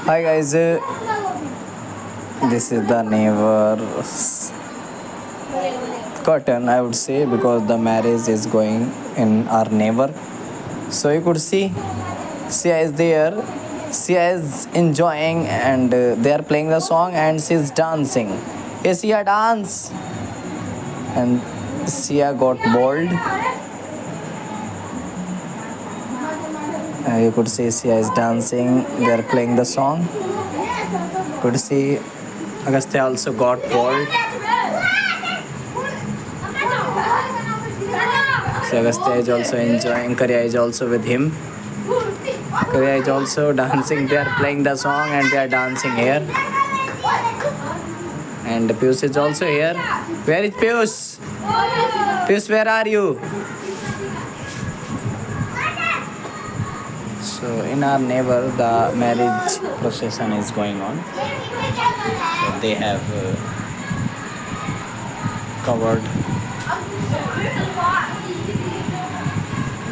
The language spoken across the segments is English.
Hi guys, this is the neighbor's curtain, I would say, because the marriage is going in our neighbor. So you could see Sia is there. Sia is enjoying and they are playing the song and she's dancing. Hey Sia, dance! And Sia got bold. You could see Sia is dancing. They are playing the song. Could see Agastya also got bold. So Agastya is also enjoying. Karya is also with him. Karya is also dancing. They are playing the song and they are dancing here. And Piyush is also here. Where is Piyush? Piyush, where are you? So in our neighbor, the marriage procession is going on. So they have covered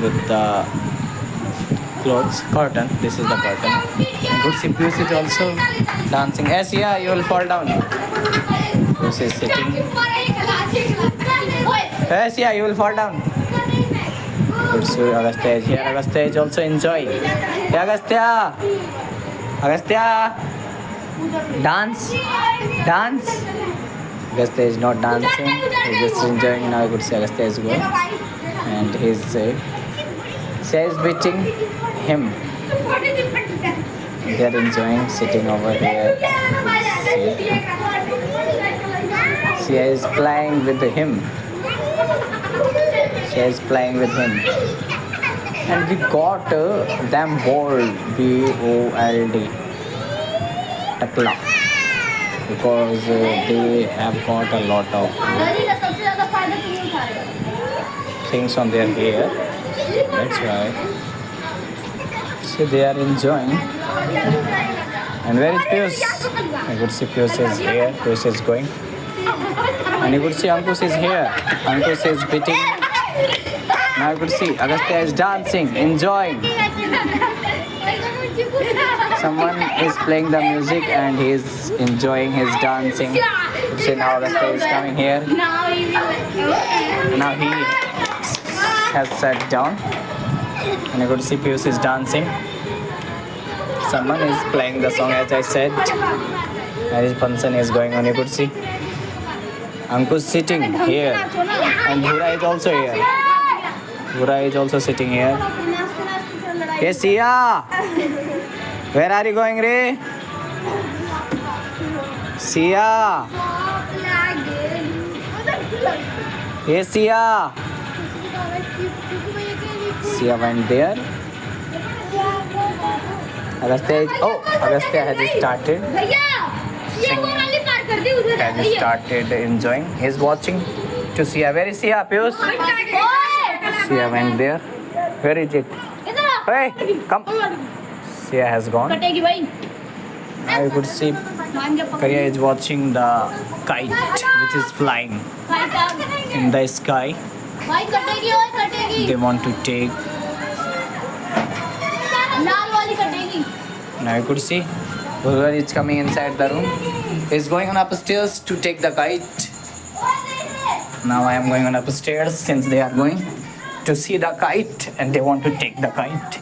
with the clothes curtain. This is the curtain. And good see Piyush is also dancing. Yes, yeah, you will fall down. Piyush is sitting. Yes, yeah, you will fall down. Good see Agastya is here. Agastya is also enjoying. Hey, Agastya! Agastya! Dance! Dance! Agastya is not dancing. He's just enjoying. Now I could see Agastya is going. And he's Sia is beating him. They are enjoying sitting over here. Sia is playing with him. Sia is playing with him. And we got them bold, B-O-L-D, Takla, because they have got a lot of things on their hair. That's why. So they are enjoying. And where is Piyush? I could see Piyush is here. Piyush is going. And you could see Ankush is here. Ankush is beating. Now you could see Agastya is dancing, enjoying. Someone is playing the music and he is enjoying his dancing. See now Agastya is coming here. Now he has sat down. And you could see Piyush is dancing. Someone is playing the song as I said. Marriage function is going on. You could see Ankush sitting here. And Bhura is also here. Bhura is also sitting here. Hey Sia! Where are you going, Ray? Sia! Hey Sia! Sia went there. Agastya has started. Has started enjoying. He's watching to Sia. Where is Sia? Piyush? Sia went there. Where is it? Hey, come. Sia has gone. Now you could see Karya is watching the kite which is flying in the sky. They want to take. Now you could see Bhura is coming inside the room. He's going on upstairs to take the kite. Now I am going on upstairs since they are going to see the kite and they want to take the kite.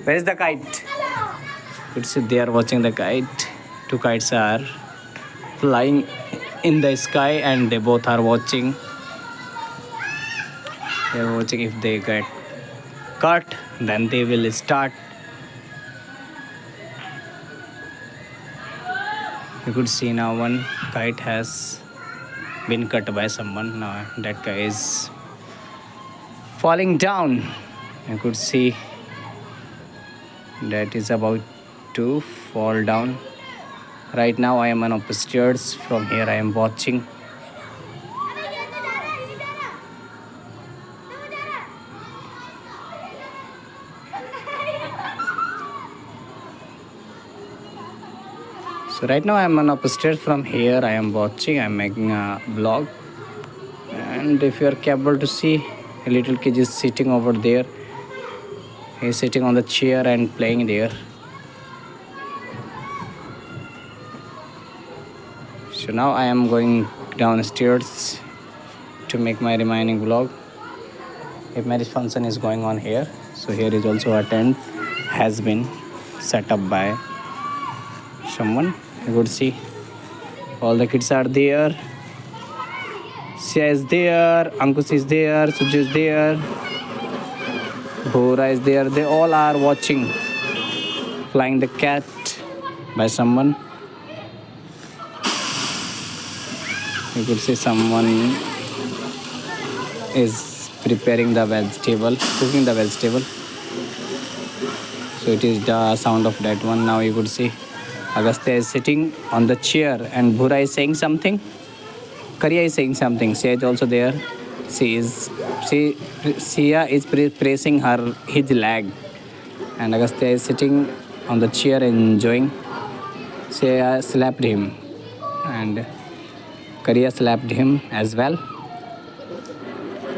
Where is the kite? You could see they are watching the kite. Two kites are flying in the sky and they both are watching. They are watching if they get cut, then they will start. You could see now one kite has been cut by someone. Now that guy is falling down. You could see that is about to fall down. Right now I am on upstairs. From here I am watching. So right now I am on upstairs. From here I am watching. I am making a vlog. And if you are capable to see, a little kid is sitting over there. He is sitting on the chair and playing there. So now I am going downstairs to make my remaining vlog. A marriage function is going on here. So here is also a tent has been set up by someone. You could see all the kids are there. Sia is there, Ankush is there, Suju is there, Bhora is there. They all are watching flying the cat by someone. You could see someone is preparing the vegetable, cooking the vegetable. So it is the sound of that one. Now you could see Agastya is sitting on the chair and Bhura is saying something. Kariya is saying something. Sia is also there. Sia is pressing his leg, and Agastya is sitting on the chair enjoying. Sia slapped him, and Kariya slapped him as well.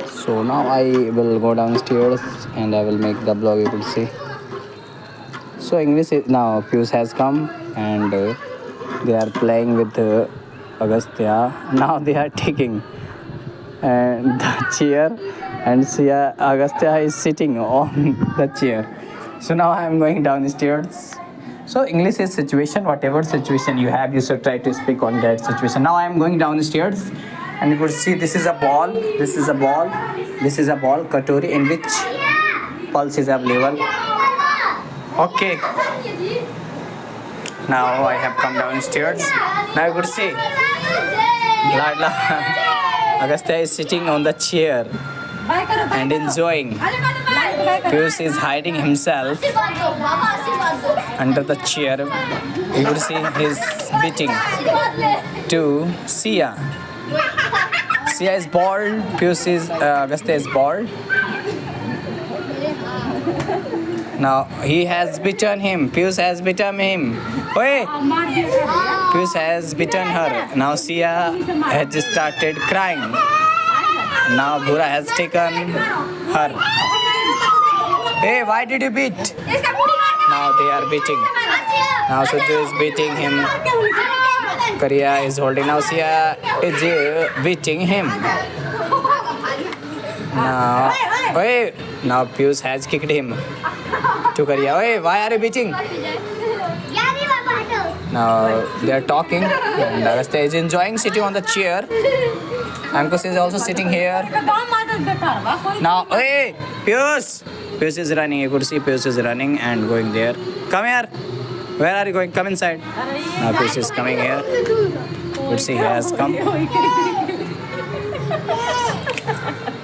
So now I will go downstairs and I will make the vlog. You could see. So English is now Piyush has come and they are playing with Agastya. Now they are taking the chair and Agastya is sitting on the chair. So now I am going downstairs. So English is situation, whatever situation you have, you should try to speak on that situation. Now I am going downstairs and you could see this is a ball, this is a ball, this is a ball, katori in which pulse is available. Okay. Now I have come downstairs. Now you could see Ladla Agastya is sitting on the chair and enjoying. Piyush is hiding himself under the chair. You could see he's beating to Sia. Sia is bald. Piyush is Agastya is bald. Now he has beaten him. Piyush has beaten him. Hey! Piyush has beaten her. Now Sia has started crying. Now Bhura has taken her. Hey, why did you beat? Now they are beating. Now Suju is beating him. Kariya is holding. Now Sia is beating him. Now, hey, now Piyush has kicked him to Kariya. Hey, why are you beating? Now they are talking and Agastya is enjoying sitting on the chair. Ankush is also sitting here. Now, hey, Piyush! Piyush is running. You could see Piyush is running and going there. Come here. Where are you going? Come inside. Now Piyush is coming here. You could see he has come.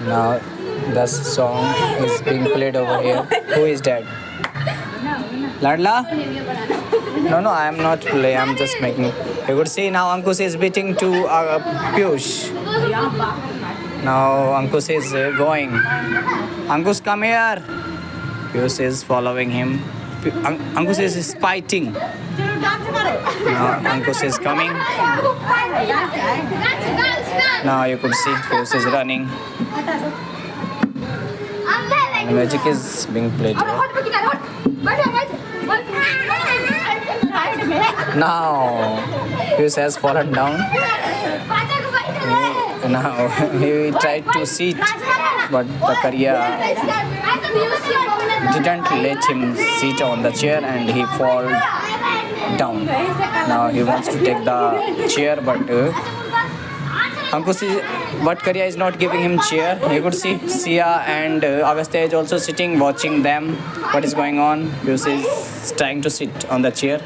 Now the song is being played over here. Who is that? Ladla? No, I am not playing. I am just making. You could see now Ankush is beating to Piyush. Now Ankush is going. Ankush, come here. Piyush is following him. Ankush is fighting. Now Ankush is coming. Now you could see Piyush is running. The magic is being played here. Now Piyush has fallen down. Now he tried to sit, but the Kariya didn't let him sit on the chair and he fall down. Now he wants to take the chair, but Kariya is not giving him chair. You could see Sia and Agastya is also sitting watching them. What is going on? Piyush is trying to sit on the chair.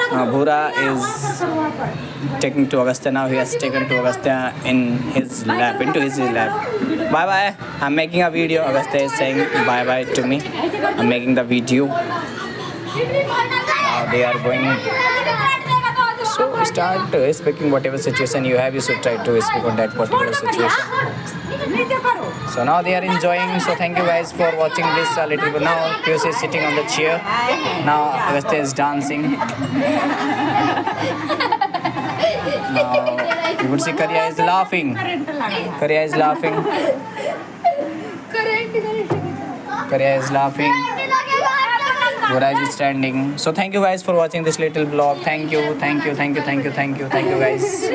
Bhura is taking to Agastya now. He has taken to Agastya into his lap. Bye bye. I'm making a video. Agastya is saying bye bye to me. I'm making the video. Now they are going. So start speaking whatever situation you have. You should try to speak on that particular situation. So now they are enjoying. So thank you guys for watching this little bit. Now Piyush is sitting on the chair. Now Agastya is dancing. Now you would see Kariya is laughing. Kariya is laughing. Kariya is laughing. Buraj is standing. So thank you guys for watching this little vlog. Thank you guys.